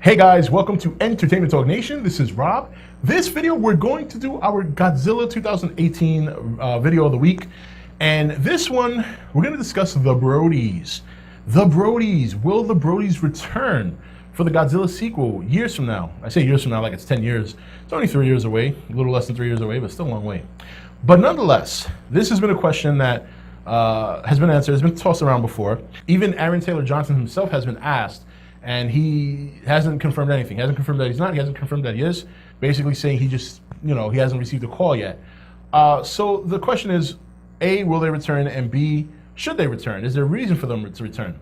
Hey guys, welcome to Entertainment Talk Nation. This is Rob. This video, we're going to do our Godzilla 2018 video of the week. And this one, we're going to discuss the Brodies. The Brodies. Will the Brodies return for the Godzilla sequel years from now? I say years from now like it's 10 years. It's only 3 years away, a little less than 3 years away, but still a long way. But nonetheless, this has been a question that has been answered, has been tossed around before. Even Aaron Taylor Johnson himself has been asked, and he hasn't confirmed anything. He hasn't confirmed that he's not. He hasn't confirmed that he is. Basically saying he just, he hasn't received a call yet. So the question is, A, will they return? And B, should they return? Is there a reason for them to return?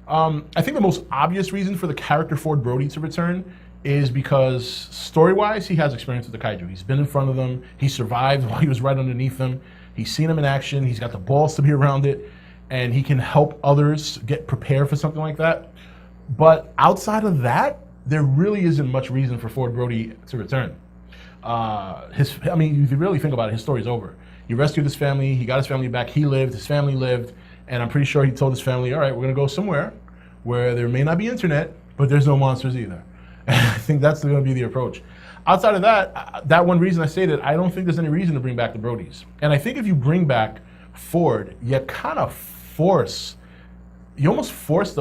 I think the most obvious reason for the character Ford Brody to return is because story-wise, he has experience with the kaiju. He's been in front of them. He survived while he was right underneath them. He's seen them in action. He's got the balls to be around it. And he can help others get prepared for something like that. But outside of that, there really isn't much reason for Ford Brody to return. If you really think about it, his story's over. He rescued his family, he got his family back, he lived, his family lived, and I'm pretty sure he told his family, all right, we're gonna go somewhere where there may not be internet, but there's no monsters either. And I think that's gonna be the approach. Outside of that, that one reason I stated, I don't think there's any reason to bring back the Brodies. And I think if you bring back Ford, you kind of you almost force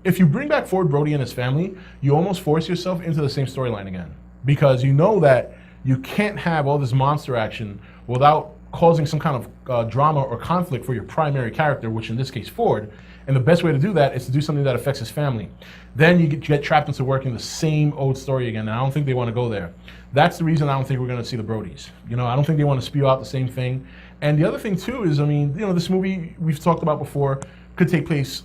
if you bring back Ford Brody and his family, you almost force yourself into the same storyline again. Because you know that you can't have all this monster action without causing some kind of drama or conflict for your primary character, which in this case, Ford. And the best way to do that is to do something that affects his family. Then you get trapped into working the same old story again, and I don't think they want to go there. That's the reason I don't think we're going to see the Brodies. I don't think they want to spew out the same thing. And the other thing too is, this movie we've talked about before could take place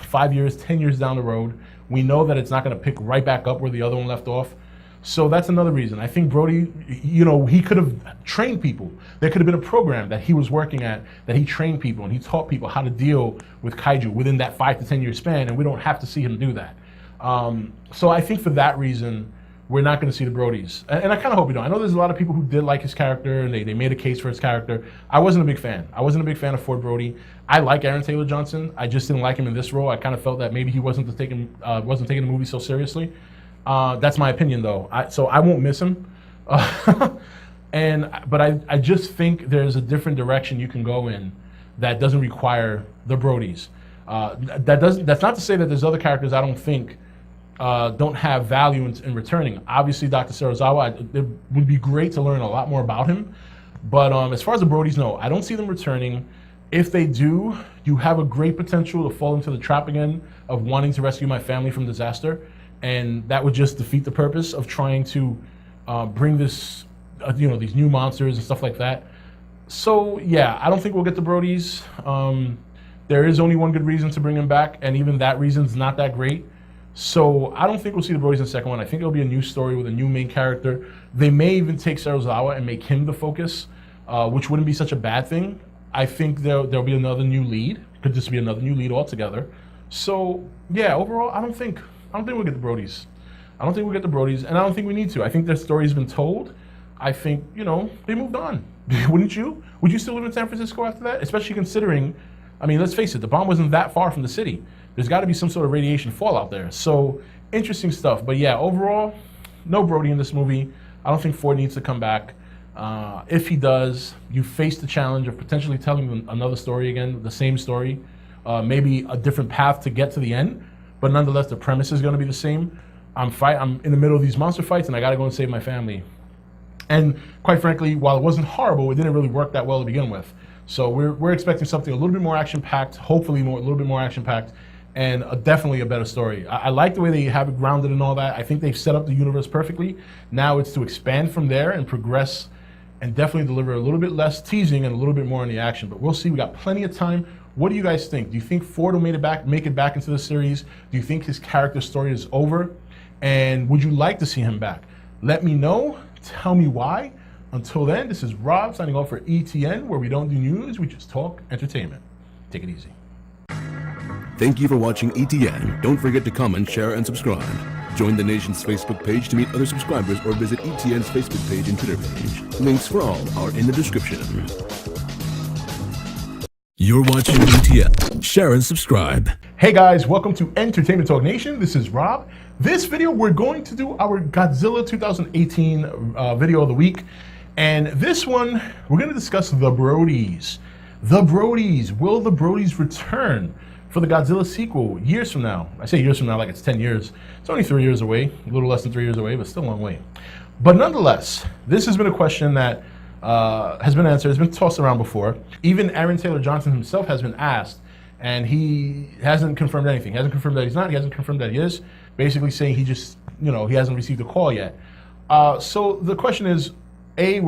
5 years, 10 years down the road. We know that it's not going to pick right back up where the other one left off. So that's another reason. I think Brody, he could have trained people. There could have been a program that he was working at that he trained people and he taught people how to deal with kaiju within that 5 to 10 year span, and we don't have to see him do that. So I think for that reason, we're not going to see the Brodies. And I kind of hope we don't. I know there's a lot of people who did like his character and they made a case for his character. I wasn't a big fan. I wasn't a big fan of Ford Brody. I like Aaron Taylor Johnson. I just didn't like him in this role. I kind of felt that maybe he wasn't taking the movie so seriously. That's my opinion, though. So I won't miss him. But I just think there's a different direction you can go in that doesn't require the Brodies. That's not to say that there's other characters I don't think don't have value in returning. Obviously, Dr. Serizawa, it would be great to learn a lot more about him. But as far as the Brodies, no, I don't see them returning. If they do, you have a great potential to fall into the trap again of wanting to rescue my family from disaster. And that would just defeat the purpose of trying to bring this, these new monsters and stuff like that. So yeah, I don't think we'll get the Brodies. There is only one good reason to bring them back, and even that reason's not that great. So I don't think we'll see the Brodies in the second one. I think it'll be a new story with a new main character. They may even take Serizawa and make him the focus, which wouldn't be such a bad thing. I think there'll be another new lead. Could just be another new lead altogether. So yeah, overall, I don't think we'll get the Brodies. I don't think we'll get the Brodies, and I don't think we need to. I think their story's been told. I think, they moved on. Wouldn't you? Would you still live in San Francisco after that? Especially considering, let's face it, the bomb wasn't that far from the city. There's got to be some sort of radiation fallout there. So interesting stuff. But yeah, overall, no Brody in this movie. I don't think Ford needs to come back. If he does, you face the challenge of potentially telling another story again, the same story, maybe a different path to get to the end. But nonetheless, the premise is going to be the same. I'm in the middle of these monster fights, and I got to go and save my family. And quite frankly, while it wasn't horrible, it didn't really work that well to begin with. So we're expecting something a little bit more action-packed, hopefully a little bit more action-packed, and definitely a better story. I like the way they have it grounded and all that. I think they've set up the universe perfectly. Now it's to expand from there and progress and definitely deliver a little bit less teasing and a little bit more in the action. But we'll see. We got plenty of time. What do you guys think? Do you think Ford will make it back into the series? Do you think his character story is over? And would you like to see him back? Let me know. Tell me why. Until then, this is Rob signing off for ETN, where we don't do news, we just talk entertainment. Take it easy. Thank you for watching ETN. Don't forget to comment, share, and subscribe. Join the nation's Facebook page to meet other subscribers or visit ETN's Facebook page and Twitter page. Links for all are in the description. You're watching ETN. Share and subscribe. Hey guys, welcome to Entertainment Talk Nation. This is Rob. This video, we're going to do our Godzilla 2018 video of the week. And this one, we're going to discuss the Brodies. The Brodies. Will the Brodies return for the Godzilla sequel years from now? I say years from now like it's 10 years. It's only 3 years away, a little less than 3 years away, but still a long way. But nonetheless, this has been a question that has been answered, has been tossed around before. Even Aaron Taylor Johnson himself has been asked, and he hasn't confirmed anything. He hasn't confirmed that he's not, he hasn't confirmed that he is, basically saying he just, he hasn't received a call yet. So the question is, A,